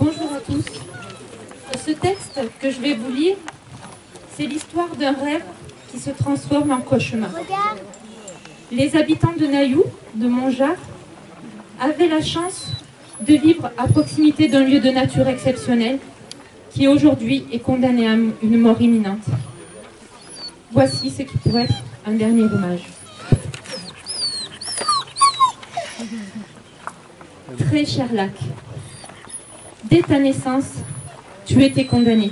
Bonjour à tous. Ce texte que je vais vous lire, c'est l'histoire d'un rêve qui se transforme en cauchemar. Les habitants de Nailloux, de Montjard, avaient la chance de vivre à proximité d'un lieu de nature exceptionnel qui aujourd'hui est condamné à une mort imminente. Voici ce qui pourrait être un dernier hommage. Très cher lac, dès ta naissance, tu étais condamné.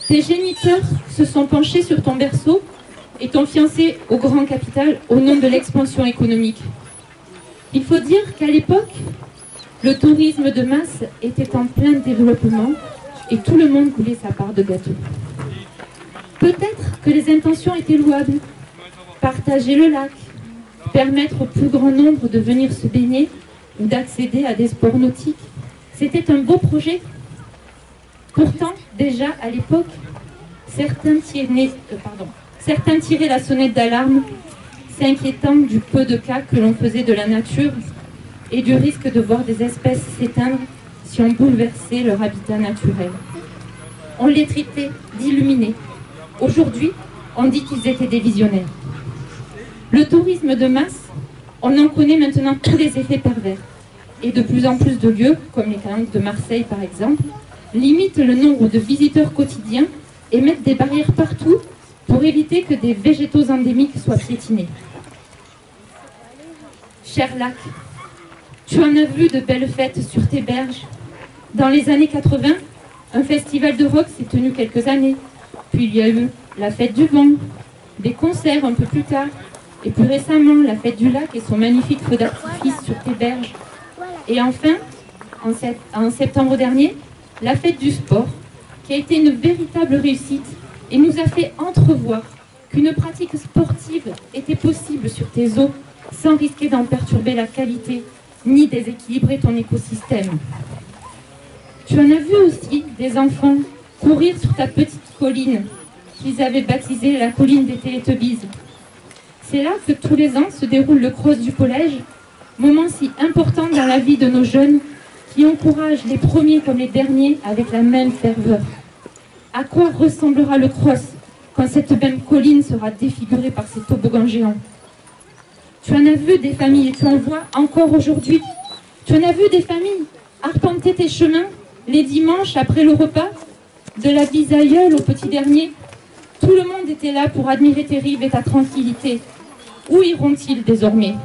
Tes géniteurs se sont penchés sur ton berceau et t'ont fiancé au grand capital au nom de l'expansion économique. Il faut dire qu'à l'époque, le tourisme de masse était en plein développement et tout le monde voulait sa part de gâteau. Peut-être que les intentions étaient louables. Partager le lac, permettre au plus grand nombre de venir se baigner ou d'accéder à des sports nautiques, c'était un beau projet. Pourtant, déjà à l'époque, certains tiraient la sonnette d'alarme, s'inquiétant du peu de cas que l'on faisait de la nature et du risque de voir des espèces s'éteindre si on bouleversait leur habitat naturel. On les traitait d'illuminés. Aujourd'hui, on dit qu'ils étaient des visionnaires. Le tourisme de masse, on en connaît maintenant tous les effets pervers. Et de plus en plus de lieux, comme les calanques de Marseille par exemple, limitent le nombre de visiteurs quotidiens et mettent des barrières partout pour éviter que des végétaux endémiques soient piétinés. Cher lac, tu en as vu de belles fêtes sur tes berges. Dans les années 80, un festival de rock s'est tenu quelques années. Puis il y a eu la fête du vent, des concerts un peu plus tard, et plus récemment la fête du lac et son magnifique feu d'artifice sur tes berges. Et enfin, en septembre dernier, la fête du sport, qui a été une véritable réussite et nous a fait entrevoir qu'une pratique sportive était possible sur tes eaux sans risquer d'en perturber la qualité ni déséquilibrer ton écosystème. Tu en as vu aussi des enfants courir sur ta petite colline qu'ils avaient baptisée la colline des Télétubbies. C'est là que tous les ans se déroule le cross du collège, moment si important dans la vie de nos jeunes qui encouragent les premiers comme les derniers avec la même ferveur. À quoi ressemblera le cross quand cette même colline sera défigurée par ces toboggans géants? Tu en as vu des familles et tu en vois encore aujourd'hui. Tu en as vu des familles arpenter tes chemins les dimanches après le repas, de la bisaïeule au petit dernier. Tout le monde était là pour admirer tes rives et ta tranquillité. Où iront-ils désormais?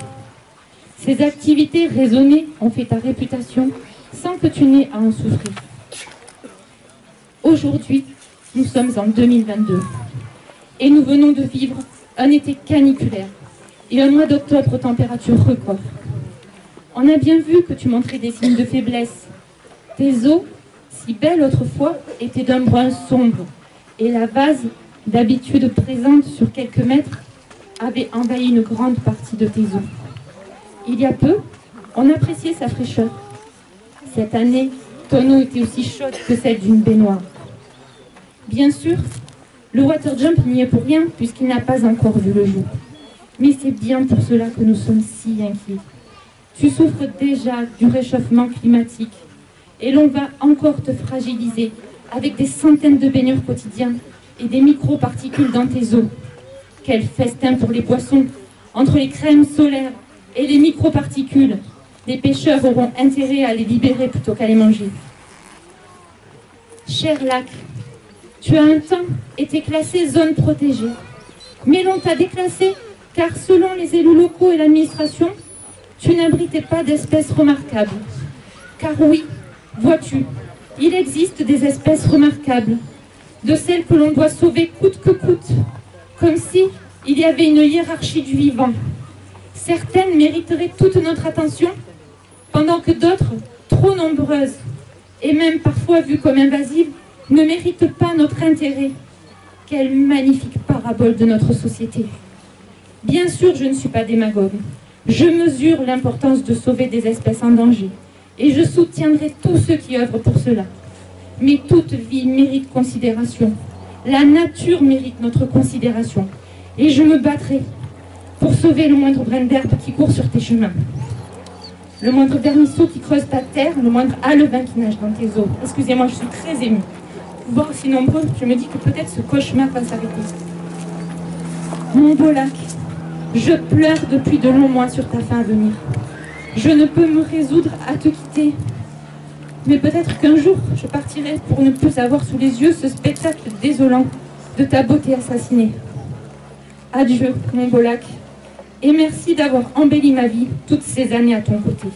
Ces activités raisonnées ont fait ta réputation sans que tu n'aies à en souffrir. Aujourd'hui, nous sommes en 2022 et nous venons de vivre un été caniculaire et un mois d'octobre aux températures record. On a bien vu que tu montrais des signes de faiblesse. Tes eaux, si belles autrefois, étaient d'un brun sombre et la vase, d'habitude présente sur quelques mètres, avait envahi une grande partie de tes eaux. Il y a peu, on appréciait sa fraîcheur. Cette année, ton eau était aussi chaude que celle d'une baignoire. Bien sûr, le water jump n'y est pour rien puisqu'il n'a pas encore vu le jour. Mais c'est bien pour cela que nous sommes si inquiets. Tu souffres déjà du réchauffement climatique et l'on va encore te fragiliser avec des centaines de baigneurs quotidiens et des microparticules dans tes eaux. Quel festin pour les poissons! Entre les crèmes solaires et les microparticules, les pêcheurs auront intérêt à les libérer plutôt qu'à les manger. Cher lac, tu as un temps été classé zone protégée, mais l'on t'a déclassé car selon les élus locaux et l'administration, tu n'abritais pas d'espèces remarquables. Car oui, vois-tu, il existe des espèces remarquables, de celles que l'on doit sauver coûte que coûte, comme si il y avait une hiérarchie du vivant. Certaines mériteraient toute notre attention, pendant que d'autres, trop nombreuses, et même parfois vues comme invasives, ne méritent pas notre intérêt. Quelle magnifique parabole de notre société! Bien sûr, je ne suis pas démagogue. Je mesure l'importance de sauver des espèces en danger, et je soutiendrai tous ceux qui œuvrent pour cela. Mais toute vie mérite considération. La nature mérite notre considération. Et je me battrai pour sauver le moindre brin d'herbe qui court sur tes chemins. le moindre vermisseau qui creuse ta terre, le moindre halevin qui nage dans tes eaux. Excusez-moi, je suis très émue. Voir si nombreux, je me dis que peut-être ce cauchemar va s'arrêter. Mon beau lac, je pleure depuis de longs mois sur ta fin à venir. Je ne peux me résoudre à te quitter. Mais peut-être qu'un jour, je partirai pour ne plus avoir sous les yeux ce spectacle désolant de ta beauté assassinée. Adieu, mon beau lac, et merci d'avoir embelli ma vie toutes ces années à ton côté.